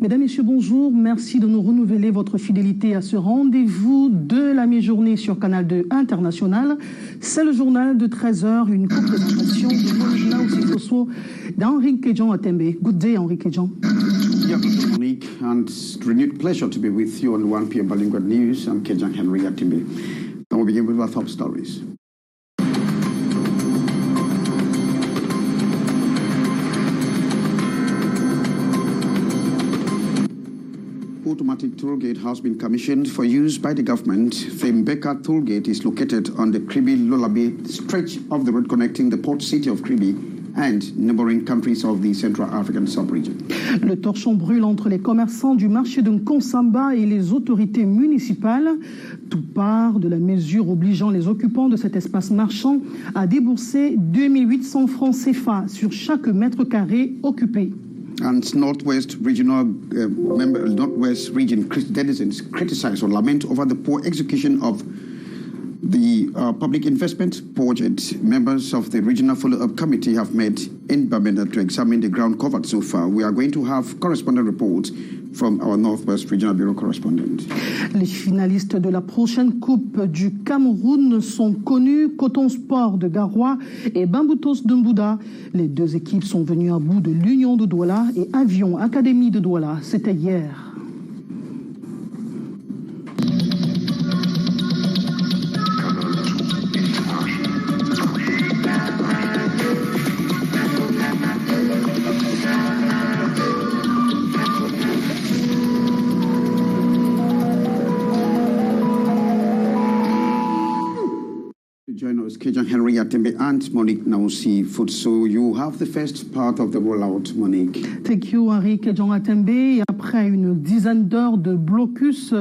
Mesdames, Messieurs, bonjour. Merci de nous renouveler votre fidélité à ce rendez-vous de la mi-journée sur Canal 2 International. C'est le journal de 13h, une co-présentation de Monique Naousi-Fosso d'Henrique Jean Atembe. Good day, Henrique Jean. Yeah, Monique, and it's a renewed pleasure to be with you on 1 p.m. Bilingual News. I'm Kejang Henry Atembe. And we'll begin with our top stories. Automatic toll gate has been commissioned for use by the government. The Mbeka toll gate is located on the Kribi-Lolabe stretch of the road connecting the port city of Kribi and neighboring countries of the Central African sub-region. Le torchon brûle entre les commerçants du marché de Nkonsamba et les autorités municipales. Tout part de la mesure obligeant les occupants de cet espace marchand à débourser 2800 francs CFA sur chaque mètre carré occupé. And Northwest Regional Northwest Region denizens criticize or lament over the poor execution of the public investment project. Members of the Regional Follow-up Committee have met in Bamenda to examine the ground covered so far. We are going to have correspondent reports from our Northwest Regional Bureau correspondent. Les finalistes de la prochaine Coupe du Cameroun sont connus, Coton Sport de Garoua et Bamboutos de Mbouda. Les deux équipes sont venues à bout de l'Union de Douala et Avion Académie de Douala. C'était hier. Join us, Kejang Henry Atembe and Monique Naousi-Fosso. You have the first part of the rollout, Monique. Thank you, Henrique Jean Atembe. Et après une dizaine d'heures de blocus,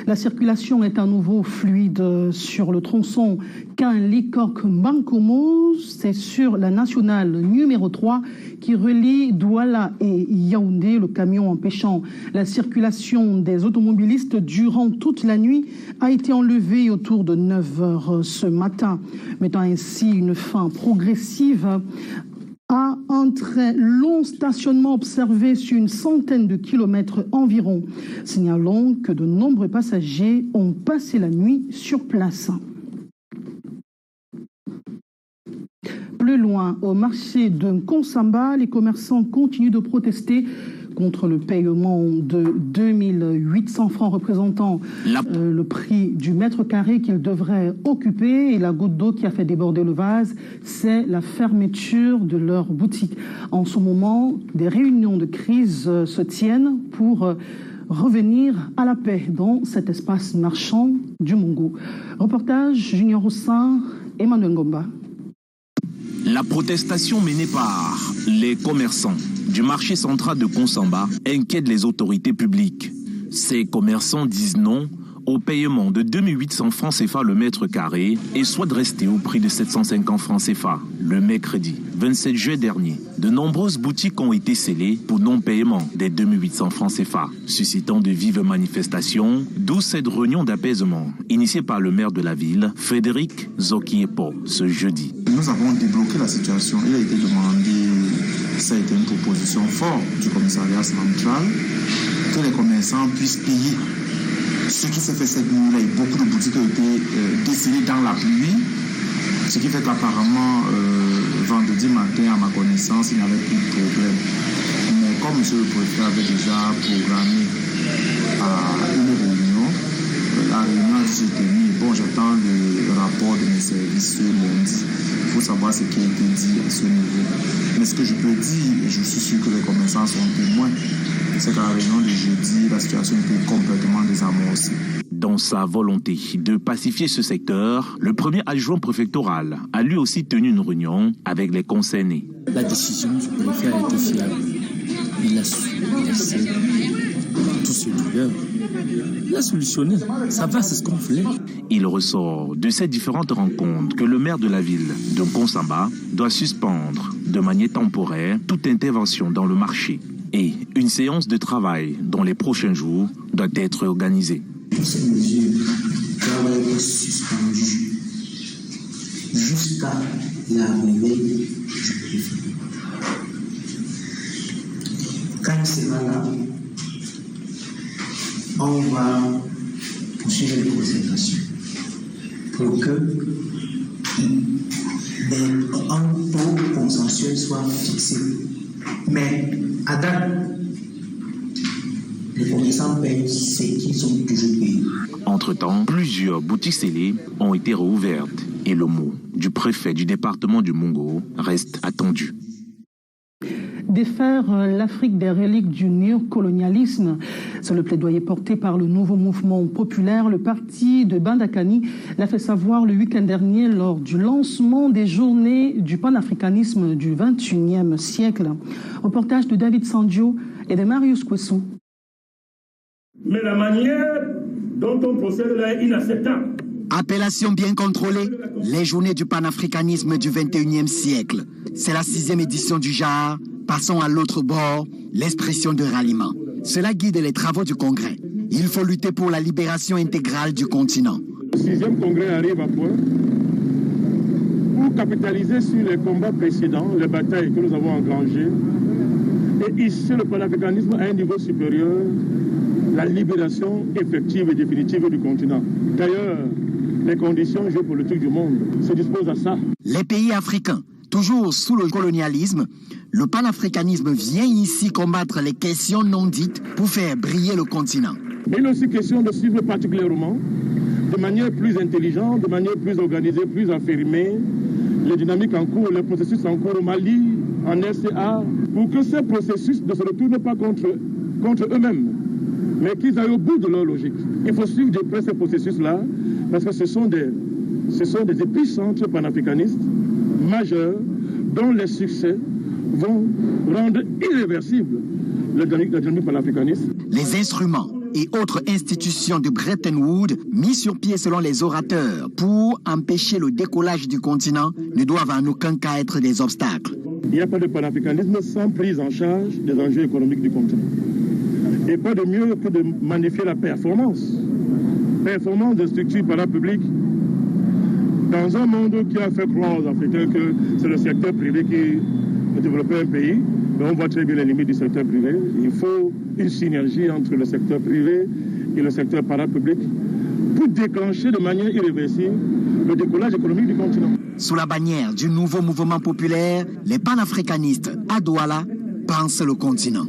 la circulation est à nouveau fluide sur le tronçon Kain-Likok-Bankomo. C'est sur la nationale numéro 3 qui relie Douala et Yaoundé. Le camion empêchant la circulation des automobilistes durant toute la nuit a été enlevé autour de 9 heures ce matin, mettant ainsi une fin progressive à un très long stationnement observé sur une centaine de kilomètres environ. Signalons que de nombreux passagers ont passé la nuit sur place. Plus loin, au marché de Nkonsamba, les commerçants continuent de protester contre le paiement de 2800 francs représentant le prix du mètre carré qu'ils devraient occuper. Et la goutte d'eau qui a fait déborder le vase, c'est la fermeture de leur boutique. En ce moment, des réunions de crise se tiennent pour revenir à la paix dans cet espace marchand du Mongo. Reportage Junior Roussin, Emmanuel Ngomba. La protestation menée par les commerçants du marché central de Nkonsamba inquiète les autorités publiques. Ces commerçants disent non au paiement de 2800 francs CFA le mètre carré et souhaitent rester au prix de 750 francs CFA. Le mercredi 27 juillet dernier, de nombreuses boutiques ont été scellées pour non-paiement des 2800 francs CFA, suscitant de vives manifestations, d'où cette réunion d'apaisement initiée par le maire de la ville, Frédéric Zokiepo, ce jeudi. Nous avons débloqué la situation. Il a été demandé, ça a été une proposition forte du commissariat central, que les commerçants puissent payer. Ce qui s'est fait cette nuit-là, beaucoup de boutiques ont été décelées dans la pluie, ce qui fait qu'apparemment, vendredi matin, à ma connaissance, il n'y avait plus de problème. Mais comme M. le préfet avait déjà programmé une réunion, la réunion a été tenue. Bon, j'attends le rapport de mes services ce lundi. Il faut savoir ce qui a été dit à ce niveau. Mais ce que je peux dire, et je suis sûr que les commerçants sont témoins, c'est qu'à la réunion de jeudi, la situation était complètement désamorcée. Dans sa volonté de pacifier ce secteur, le premier adjoint préfectoral a lui aussi tenu une réunion avec les concernés. La décision du préfet a été fiable. Il a su laisser tout ce douleur. Il a solutionné. Ça va, c'est ce qu'on voulait. Il ressort de ces différentes rencontres que le maire de la ville de Nkonsamba doit suspendre de manière temporaire toute intervention dans le marché. Et une séance de travail dans les prochains jours doit être organisée. Cette mesure, le travail est suspendu jusqu'à l'arrivée du préfet. Quand il sera là, on va poursuivre les concertations pour que un taux consensuel soit fixé. Mais à date, les commerçants payent ce qu'ils ont toujours payé. Entre-temps, plusieurs boutiques scellées ont été réouvertes et le mot du préfet du département du Mungo reste attendu. Défaire l'Afrique des reliques du néocolonialisme, c'est le plaidoyer porté par le nouveau mouvement populaire. Le parti de Bandakani l'a fait savoir le week-end dernier lors du lancement des journées du panafricanisme du XXIe siècle. Reportage de David Sandio et de Marius Kwesson. Mais la manière dont on procède là est inacceptable. Appellation bien contrôlée, les journées du panafricanisme du XXIe siècle. C'est la 6e édition du JAR. Passons à l'autre bord, l'expression de ralliement. Cela guide les travaux du Congrès. Il faut lutter pour la libération intégrale du continent. Le 6e Congrès arrive à point pour capitaliser sur les combats précédents, les batailles que nous avons engrangées, et hisser le panafricanisme à un niveau supérieur, la libération effective et définitive du continent. D'ailleurs, les conditions géopolitiques du monde se disposent à ça. Les pays africains, toujours sous le colonialisme, le panafricanisme vient ici combattre les questions non dites pour faire briller le continent. Mais il est aussi question de suivre particulièrement, de manière plus intelligente, de manière plus organisée, plus affirmée, les dynamiques en cours, les processus en cours au Mali, en RCA, pour que ces processus ne se retournent pas contre eux-mêmes, mais qu'ils aillent au bout de leur logique. Il faut suivre de près ces processus-là, parce que ce sont des épicentres panafricanistes majeurs dont les succès vont rendre irréversible la dynamique panafricaniste. Les instruments et autres institutions de Bretton Woods mis sur pied selon les orateurs pour empêcher le décollage du continent ne doivent en aucun cas être des obstacles. Il n'y a pas de panafricanisme sans prise en charge des enjeux économiques du continent. Et pas de mieux que de magnifier la performance des structures parapubliques dans un monde qui a fait croire aux Africains que c'est le secteur privé qui a développé un pays. Mais on voit très bien les limites du secteur privé. Il faut une synergie entre le secteur privé et le secteur parapublic pour déclencher de manière irréversible le décollage économique du continent. Sous la bannière du nouveau mouvement populaire, les panafricanistes à Douala pensent le continent.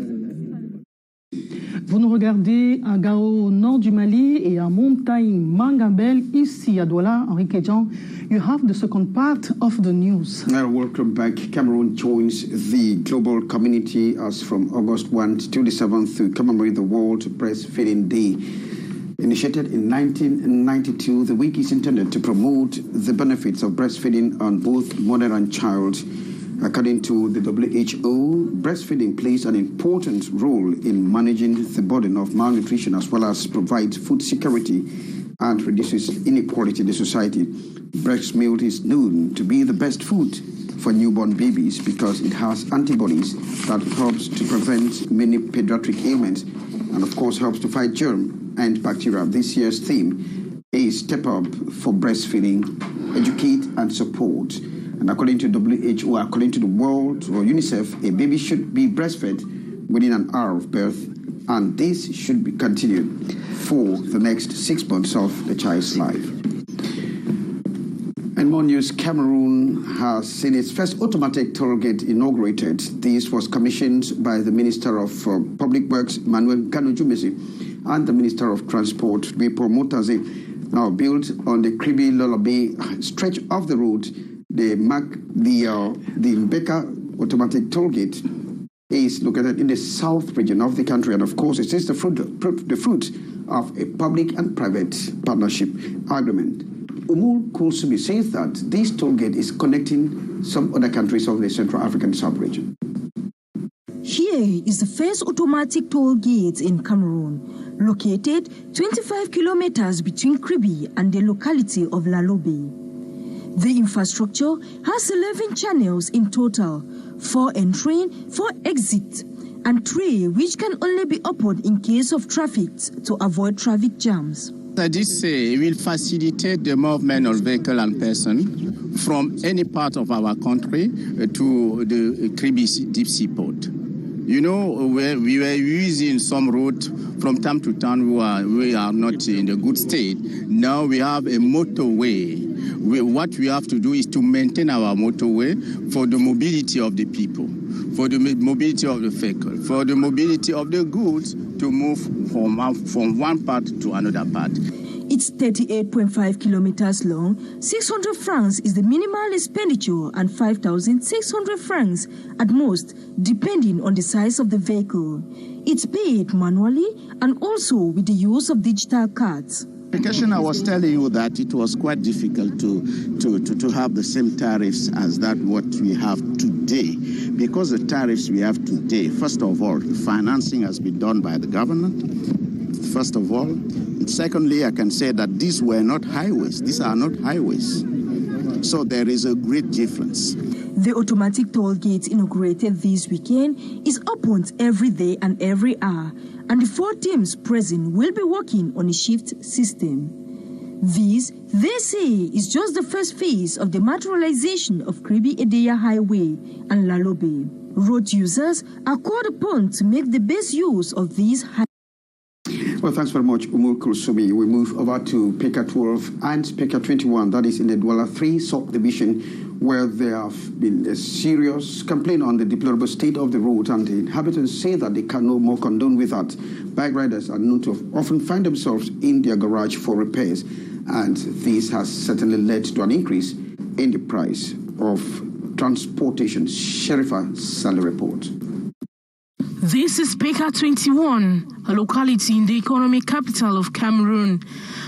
Vous nous regardez à Gao, au nord du Mali, et à Montagne Mangabel, ici à Douala, Henri Kedjan. You have the second part of the news. Welcome back. Cameroon joins the global community as from August 1 to the 7th to commemorate the World Breastfeeding Day. Initiated in 1992, the week is intended to promote the benefits of breastfeeding on both mother and child. According to the WHO, breastfeeding plays an important role in managing the burden of malnutrition as well as provides food security and reduces inequality in the society. Breast milk is known to be the best food for newborn babies because it has antibodies that helps to prevent many pediatric ailments and of course helps to fight germ and bacteria. This year's theme is Step Up for Breastfeeding, Educate and Support. And according to WHO, according to the World or UNICEF, a baby should be breastfed within an hour of birth, and this should be continued for the next 6 months of the child's life. And more news, Cameroon has seen its first automatic toll gate inaugurated. This was commissioned by the Minister of Public Works, Manuel Gano-Jumesi, and the Minister of Transport, Wepo Motaze. Now built on the Kribi-Lolobe stretch of the road, the Mbeka automatic toll gate is located in the south region of the country, and of course it is the fruit of a public and private partnership agreement. Umul Kulsubi says that this toll gate is connecting some other countries of the Central African sub-region. Here is the first automatic toll gate in Cameroon, located 25 kilometers between Kribi and the locality of Lalobe. The infrastructure has 11 channels in total, 4 entering, 4 exit, and 3 which can only be opened in case of traffic to avoid traffic jams. This will facilitate the movement of vehicle and person from any part of our country to the Kribi deep sea port. You know, we were using some road from time to time. We are not in a good state. Now we have a motorway. What we have to do is to maintain our motorway for the mobility of the people, for the mobility of the vehicle, for the mobility of the goods to move from one part to another part. It's 38.5 kilometers long. 600 francs is the minimal expenditure and 5,600 francs at most, depending on the size of the vehicle. It's paid manually and also with the use of digital cards. I was telling you that it was quite difficult to have the same tariffs as that what we have today. Because the tariffs we have today, first of all, financing has been done by the government, first of all. And secondly, I can say that these were not highways. These are not highways. So there is a great difference. The automatic toll gate inaugurated this weekend is opened every day and every hour, and the 4 teams present will be working on a shift system. This, they say, is just the first phase of the materialization of Kribi-Edeya Highway and Lalobe. Road users are called upon to make the best use of these highways. Well, thanks very much, Umur Kulsumi. We move over to PECA 12 and PECA 21, that is in the Douala 3 subdivision, where there have been a serious complaint on the deplorable state of the road, and the inhabitants say that they can no more condone with that. Bike riders are known to often find themselves in their garage for repairs, and this has certainly led to an increase in the price of transportation. Sherifa Saleh report. This is PECA 21, a locality in the economic capital of Cameroon.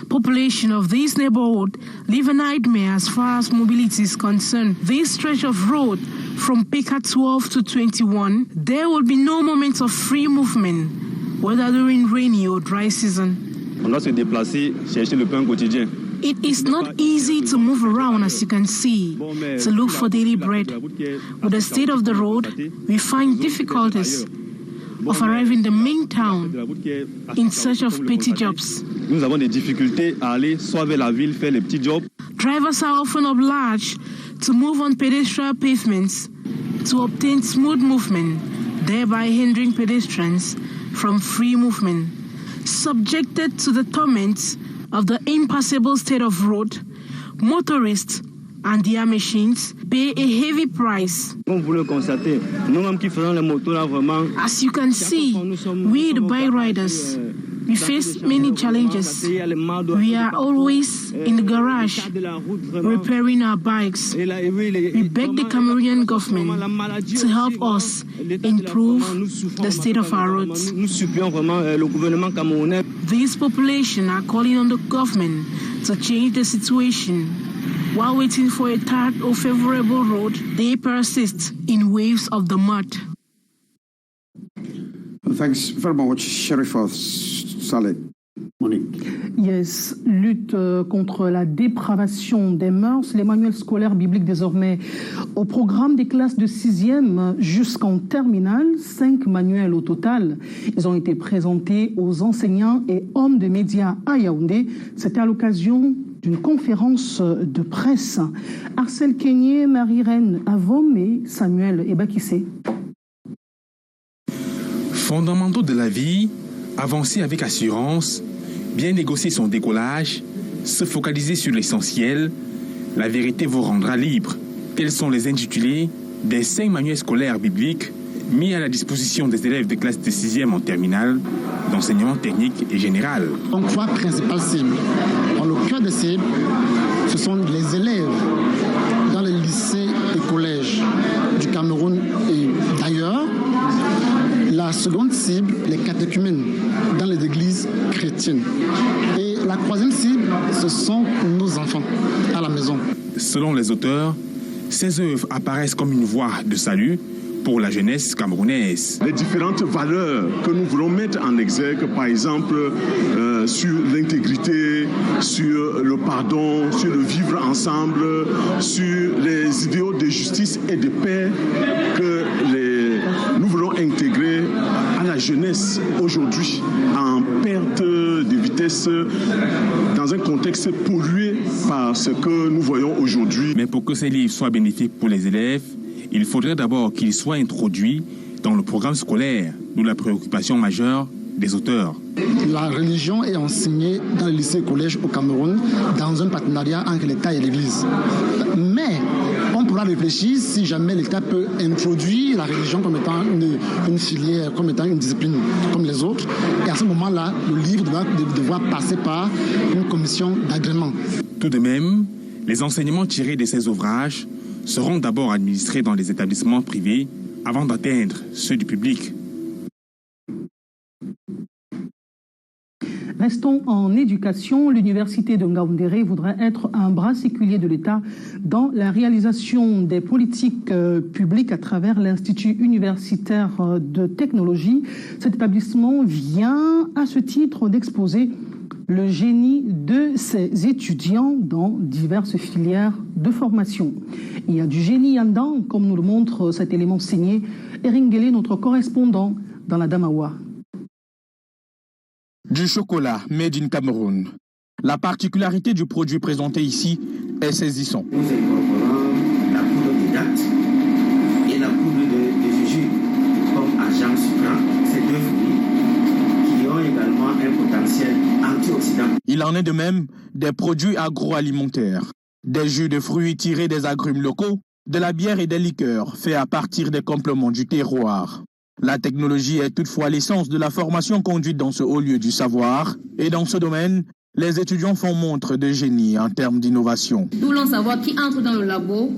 Population of this neighborhood live a nightmare as far as mobility is concerned. This stretch of road from PECA 12 to 21, there will be no moment of free movement, whether during rainy or dry season. On doit se déplacer, chercher le pain quotidien. It is not easy to move around, as you can see, to look for daily bread. With the state of the road, we find difficulties of arriving in the main town in search of petty jobs. Nous avons des difficultés à aller soit vers la ville faire les petits jobs. Drivers are often obliged to move on pedestrian pavements to obtain smooth movement, thereby hindering pedestrians from free movement. Subjected to the torments of the impassable state of road, motorists and their machines pay a heavy price. As you can see, we the bike riders, we face many challenges. We are always in the garage repairing our bikes. We beg the Cameroonian government to help us improve the state of our roads. These population are calling on the government to change the situation. While waiting for a third or favorable road, they persist in waves of the mud. Thanks very much, Sherifa Saleh. Monique. Yes, lutte contre la dépravation des mœurs. Les manuels scolaires bibliques désormais au programme des classes de 6e jusqu'en terminale. 5 manuels au total. Ils ont été présentés aux enseignants et hommes de médias à Yaoundé. C'était à l'occasion d'une conférence de presse. Arcel Kenyé, Marie-Reine Avom et Samuel Ebakissé. Fondamentaux de la vie, avancer avec assurance, bien négocier son décollage, se focaliser sur l'essentiel, la vérité vous rendra libre. Tels sont les intitulés des 5 manuels scolaires bibliques mis à la disposition des élèves de classe de 6e en terminale, d'enseignement technique et général. Donc, 3 principales cibles. Le cœur de cible, ce sont les élèves dans les lycées et collèges du Cameroun et d'ailleurs. La seconde cible, les catéchumènes dans les églises chrétiennes. Et la troisième cible, ce sont nos enfants à la maison. Selon les auteurs, ces œuvres apparaissent comme une voie de salut pour la jeunesse camerounaise. Les différentes valeurs que nous voulons mettre en exergue, par exemple, sur l'intégrité, sur le pardon, sur le vivre ensemble, sur les idéaux de justice et de paix que nous voulons intégrer à la jeunesse aujourd'hui en perte de vitesse dans un contexte pollué par ce que nous voyons aujourd'hui. Mais pour que ces livres soient bénéfiques pour les élèves, il faudrait d'abord qu'ils soient introduits dans le programme scolaire, d'où la préoccupation majeure des auteurs. La religion est enseignée dans les lycées et collèges au Cameroun dans un partenariat entre l'État et l'Église. Mais on pourra réfléchir si jamais l'État peut introduire la religion comme étant une filière, comme étant une discipline comme les autres. Et à ce moment-là, le livre devra passer par une commission d'agrément. Tout de même, les enseignements tirés de ces ouvrages seront d'abord administrés dans les établissements privés avant d'atteindre ceux du public. Restons en éducation. L'université de Ngaoundéré voudrait être un bras séculier de l'État dans la réalisation des politiques publiques à travers l'Institut universitaire de technologie. Cet établissement vient à ce titre d'exposer le génie de ses étudiants dans diverses filières de formation. Il y a du génie en dedans, comme nous le montre cet élément signé Eringele, notre correspondant dans la Damawa. Du chocolat made in Cameroun. La particularité du produit présenté ici est saisissant. Nous incorporons la poudre de date et la poudre de jujube comme agent sucrant. Ces deux fruits qui ont également un potentiel antioxydant. Il en est de même des produits agroalimentaires. Des jus de fruits tirés des agrumes locaux, de la bière et des liqueurs faits à partir des compléments du terroir. La technologie est toutefois l'essence de la formation conduite dans ce haut lieu du savoir. Et dans ce domaine, les étudiants font montre de génie en termes d'innovation. Nous voulons savoir qui entre dans le labo,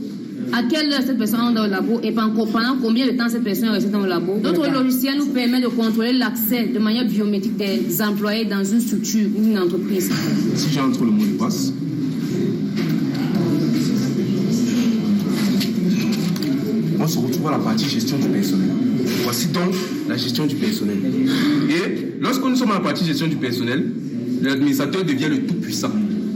à quelle heure cette personne entre dans le labo et pendant combien de temps cette personne est restée dans le labo. Notre logiciel nous permet de contrôler l'accès de manière biométrique des employés dans une structure, une entreprise. Si j'entre le mot de passe, on se retrouve à la partie gestion du personnel. Voici donc la gestion du personnel. Et lorsque nous sommes à la partie gestion du personnel, l'administrateur devient le tout-puissant.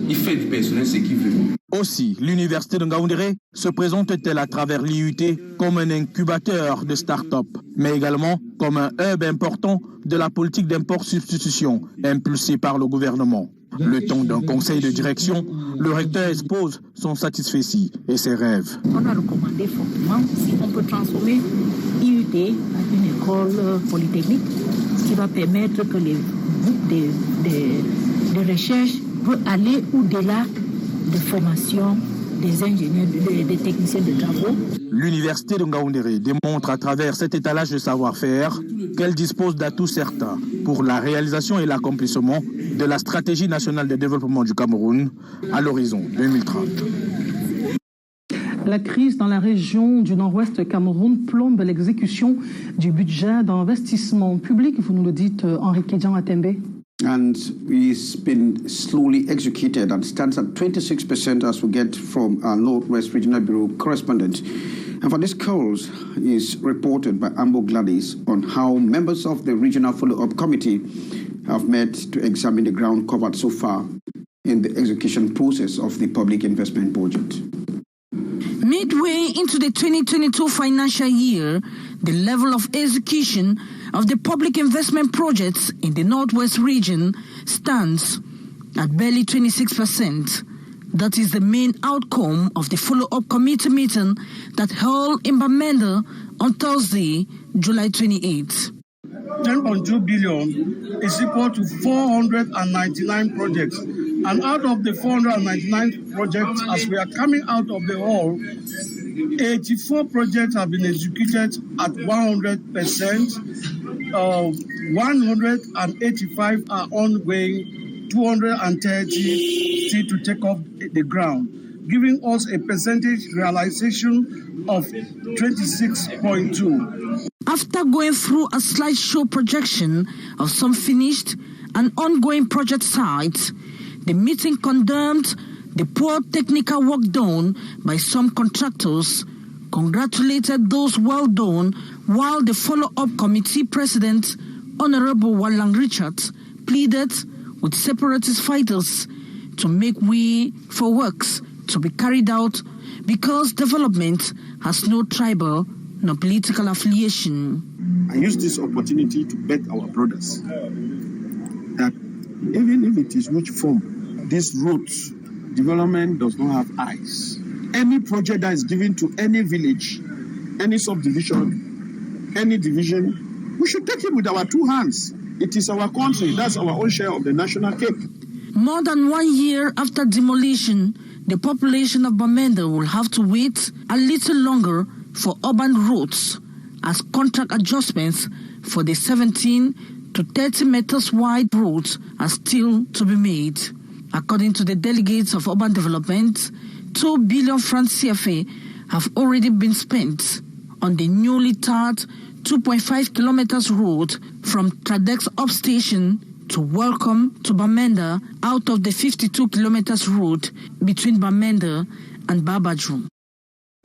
Il fait du personnel ce qu'il veut. Aussi, l'université de Ngaoundéré se présente-t-elle à travers l'IUT comme un incubateur de start-up, mais également comme un hub important de la politique d'import-substitution impulsée par le gouvernement. Le temps d'un conseil de direction, le recteur expose son satisfecit et ses rêves. On a recommandé fortement si on peut transformer IUT en une école polytechnique, ce qui va permettre que les groupes de recherche peuvent aller au-delà de formation des ingénieurs, des techniciens de travaux. L'université de Ngaoundéré démontre à travers cet étalage de savoir-faire qu'elle dispose d'atouts certains pour la réalisation et l'accomplissement de la stratégie nationale de développement du Cameroun à l'horizon 2030. La crise dans la région du nord-ouest Cameroun plombe l'exécution du budget d'investissement public. Vous nous le dites, Henri Kédian Atembe. And it's been slowly executed and stands at 26% as we get from our Northwest Regional Bureau correspondent. And for this cause is reported by Ambo Gladys on how members of the Regional Follow-up Committee have met to examine the ground covered so far in the execution process of the public investment budget. Midway into the 2022 financial year, the level of execution of the public investment projects in the Northwest region stands at barely 26%. That is the main outcome of the follow-up committee meeting that held in Bamenda on Thursday, July 28. 10.2 billion is equal to 499 projects. And out of the 499 projects, as we are coming out of the hall, 84 projects have been executed at 100%. 185 are ongoing, 230 still to take off the ground, giving us a percentage realization of 26.2. After going through a slideshow projection of some finished and ongoing project sites, the meeting condemned the poor technical work done by some contractors, congratulated those well done, while the follow-up committee president, Honorable Wallang Richards, pleaded with separatist fighters to make way for works to be carried out because development has no tribal nor political affiliation. I use this opportunity to beg our brothers that even if it is which form, this road development does not have eyes. Any project that is given to any village, any subdivision, any division, we should take it with our 2 hands. It is our country. That's our own share of the national cake. More than 1 year after demolition, the population of Bamenda will have to wait a little longer for urban roads as contract adjustments for the 17 to 30 meters wide roads are still to be made. According to the delegates of urban development, 2 billion francs CFA have already been spent on the newly tarred 2.5 kilometers road from Tradex Upstation to Welcome to Bamenda out of the 52 kilometers road between Bamenda and Babajou.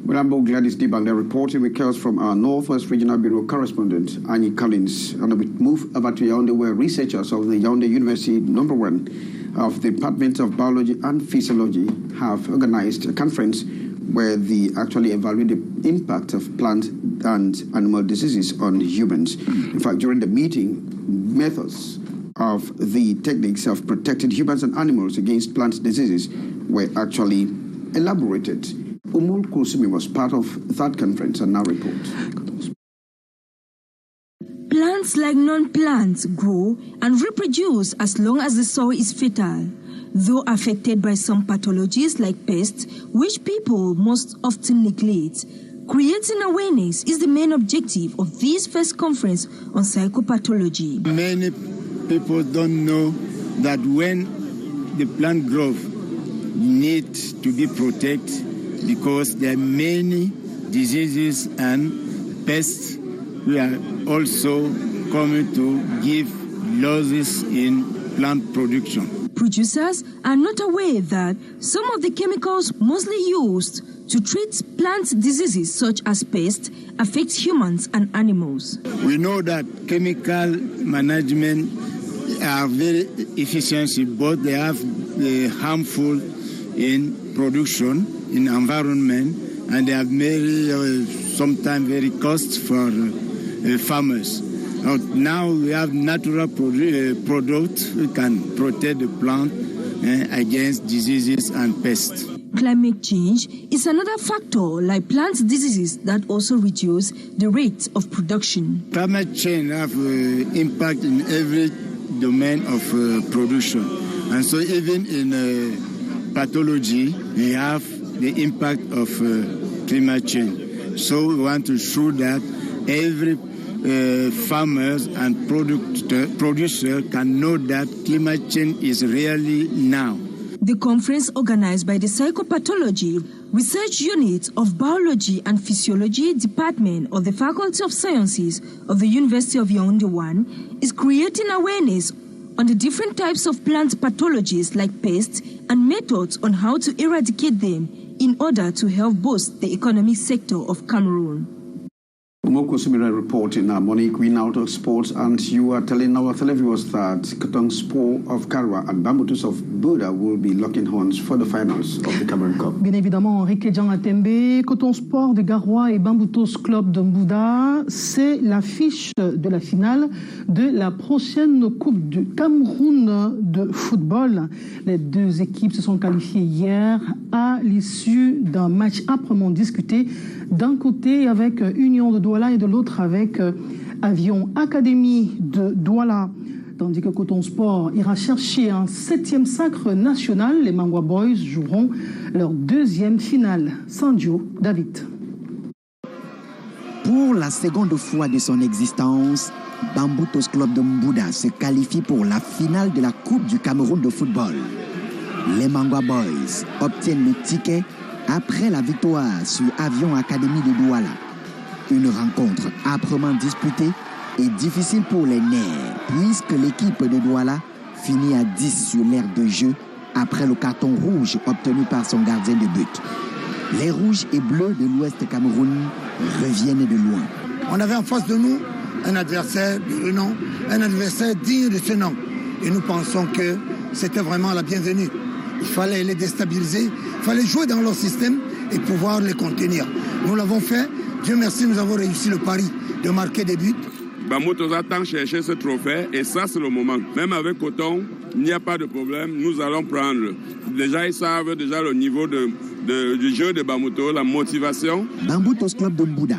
Rambo Gladys Dibang, reporting with from our Northwest Regional Bureau correspondent, Annie Collins. And we move over to Yaoundé, where researchers of the Yaoundé University #1 of the Department of Biology and Physiology have organized a conference where they actually evaluate the impact of plant and animal diseases on humans. In fact, during the meeting, methods of the techniques of protecting humans and animals against plant diseases were actually elaborated. Umul Kusumi was part of that conference and now reports. Plants like non-plants grow and reproduce as long as the soil is fertile, though affected by some pathologies like pests, which people most often neglect. Creating awareness is the main objective of this first conference on psychopathology. Many people don't know that when the plant grows, need to be protected because there are many diseases and pests who are also coming to give losses in plant production. Producers are not aware that some of the chemicals mostly used to treat plant diseases such as pests affect humans and animals. We know that chemical management are very efficient, but they have harmful in production, in environment, and they are very, sometimes very cost for farmers. Now we have natural products we can protect the plant against diseases and pests. Climate change is another factor like plant diseases that also reduce the rate of production. Climate change have impact in every domain of production, and so even in pathology we have the impact of climate change. So we want to show that every farmers and producer can know that climate change is really now. The conference, organized by the Psychopathology Research Unit of Biology and Physiology Department of the Faculty of Sciences of the University of Yaoundé 1, is creating awareness on the different types of plant pathologies like pests and methods on how to eradicate them in order to help boost the economic sector of Cameroon. Umoko Sumira reporting now, Monique, we now talk sports, and you are telling our televiewers that Kotong Sport of Karwa and Bambutus of Buda will be locking horns for the finals of the Cameroon Cup. Bien évidemment, Enrique Jean Atembe, Coton Sport de Garoua et Bambutos Club de Mbouda, c'est l'affiche de la finale de la prochaine Coupe du Cameroun de football. Les deux équipes se sont qualifiées hier à l'issue d'un match âprement discuté, d'un côté avec Union de Douala et de l'autre avec Avion Académie de Douala. Tandis que Coton Sport ira chercher un 7e sacre national, les Mangwa Boys joueront leur 2e finale. Sanjo David. Pour la seconde fois de son existence, Bambutos Club de Mbouda se qualifie pour la finale de la Coupe du Cameroun de football. Les Mangwa Boys obtiennent le ticket après la victoire sur Avion Académie de Douala. Une rencontre âprement disputée et difficile pour les nerfs, puisque l'équipe de Douala finit à 10 sur l'aire de jeu après le carton rouge obtenu par son gardien de but. Les rouges et bleus de l'Ouest Cameroun reviennent de loin. On avait en face de nous un adversaire de renom, un adversaire digne de ce nom. Et nous pensons que c'était vraiment la bienvenue. Il fallait les déstabiliser, il fallait jouer dans leur système et pouvoir les contenir. Nous l'avons fait. Dieu merci, nous avons réussi le pari de marquer des buts. Bambutos attend chercher ce trophée et ça c'est le moment. Même avec Coton, il n'y a pas de problème, nous allons prendre. Déjà ils savent déjà le niveau du jeu de Bambutos, la motivation. Bambutos Club de Mbouda,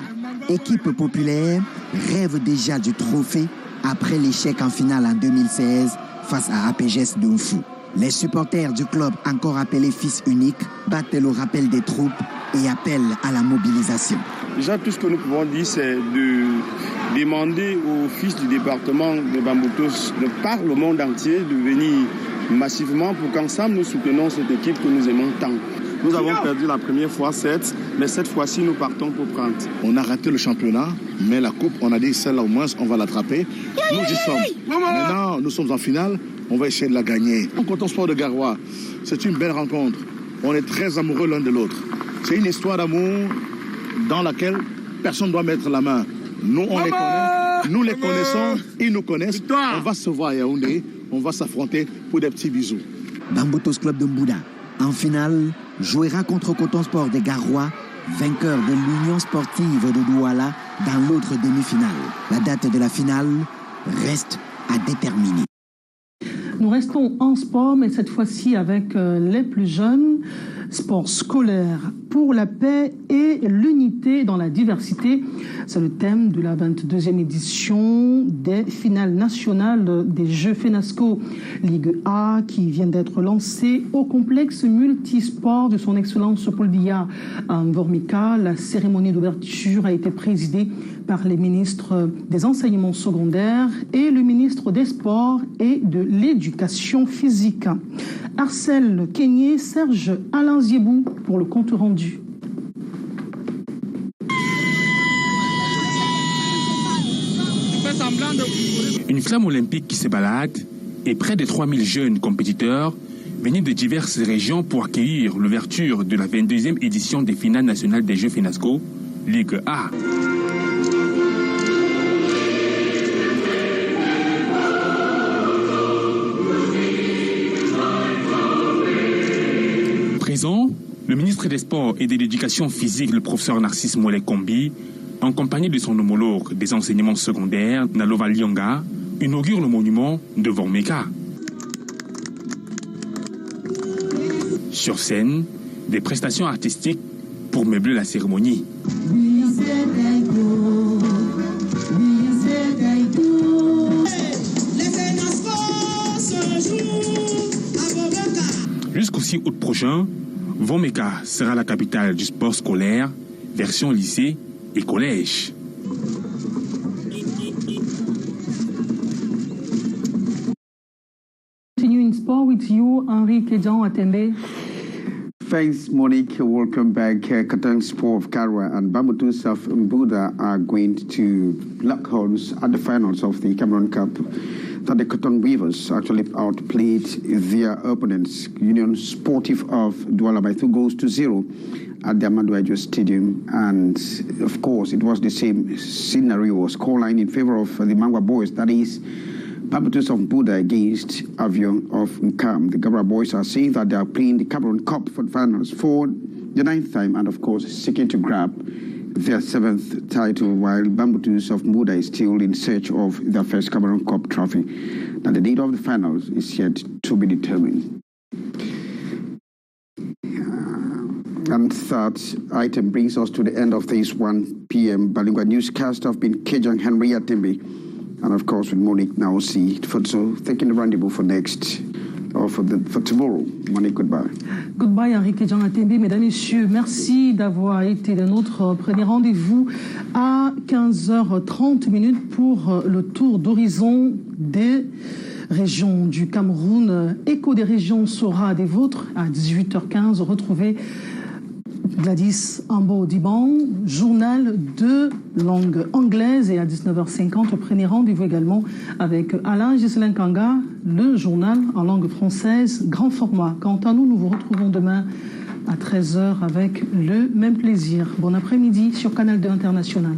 équipe populaire, rêve déjà du trophée après l'échec en finale en 2016 face à APGS Dunfu. Les supporters du club, encore appelés fils uniques, battent le rappel des troupes et appellent à la mobilisation. Déjà, tout ce que nous pouvons dire, c'est de demander aux fils du département de Bamboutos, de par le monde entier, de venir massivement pour qu'ensemble nous soutenons cette équipe que nous aimons tant. Nous avons perdu la première fois, certes, mais cette fois-ci, nous partons pour prendre. On a raté le championnat, mais la coupe, on a dit celle-là au moins, on va l'attraper. Nous y sommes. Maintenant, nous sommes en finale, on va essayer de la gagner. En Coton Sport de Garoua, c'est une belle rencontre. On est très amoureux l'un de l'autre. C'est une histoire d'amour dans laquelle personne ne doit mettre la main. Nous, on les connaît, nous les connaissons, ils nous connaissent. On va se voir à Yaoundé, on va s'affronter pour des petits bisous. Bamboutos Club de Mbouda, en finale, jouera contre Coton Sport de Garoua, vainqueur de l'Union sportive de Douala dans l'autre demi-finale. La date de la finale reste à déterminer. Nous restons en sport, mais cette fois-ci avec les plus jeunes. Sport scolaire pour la paix et l'unité dans la diversité. C'est le thème de la 22e édition des finales nationales des Jeux FENASCO Ligue A qui vient d'être lancée au complexe multisport de son Excellence Paul Biya à Vormika. La cérémonie d'ouverture a été présidée par les ministres des enseignements secondaires et le ministre des Sports et de l'Éducation physique. Arcel Kenyé, Serge Alain Ziebou pour le compte rendu. Une flamme olympique qui se balade et près de 3000 jeunes compétiteurs venus de diverses régions pour accueillir l'ouverture de la 22e édition des finales nationales des Jeux FENASCO, Ligue A. Présent, le ministre des Sports et de l'Éducation physique, le professeur Narcisse Mollet Kombi, en compagnie de son homologue des enseignements secondaires, Nalova Lyonga, inaugure le monument de Vormeka. Sur scène, des prestations artistiques pour meubler la cérémonie. Jusqu'au 6 août prochain, Vormeka sera la capitale du sport scolaire, version lycée et collège. Continue in sport with you, Henri Kedjan Atembe. Thanks, Monique. Welcome back. Katang Sport of Karwa and Bamboutos of Mbouda are going to lock horns at the finals of the Cameroon Cup. That the Cotton Weavers actually outplayed their opponents, Union Sportive of Douala, by 2-0 at the Amadou Adio Stadium. And of course, it was the same scenario, scoreline in favor of the Mangwa Boys. That is Bamboutos of Mbouda against Avion of Nkam. The Gabra Boys are saying that they are playing the Cameroon Cup for the finals for the 9th time and, of course, seeking to grab their 7th title, while Bamboutos of Mbouda is still in search of their first Cameroon Cup trophy. Now, the date of the finals is yet to be determined. And that item brings us to the end of this 1 p.m. Balingua newscast. I've been Kejang Henry Atembe, and of course with Monique now see for so taking the rendezvous for next. For tomorrow. Monique, goodbye. Goodbye, Henri Kedjan Atembe. Mesdames, Messieurs, merci d'avoir été de notre premier rendez-vous à 15h30 pour le tour d'horizon des régions du Cameroun. Écho des régions sera des vôtres à 18h15. Retrouvez Gladys Ambo-Diban, journal de langue anglaise, et à 19h50, prenez rendez-vous également avec Alain Ghislain Kanga, le journal en langue française, grand format. Quant à nous, nous vous retrouvons demain à 13h avec le même plaisir. Bon après-midi sur Canal 2 International.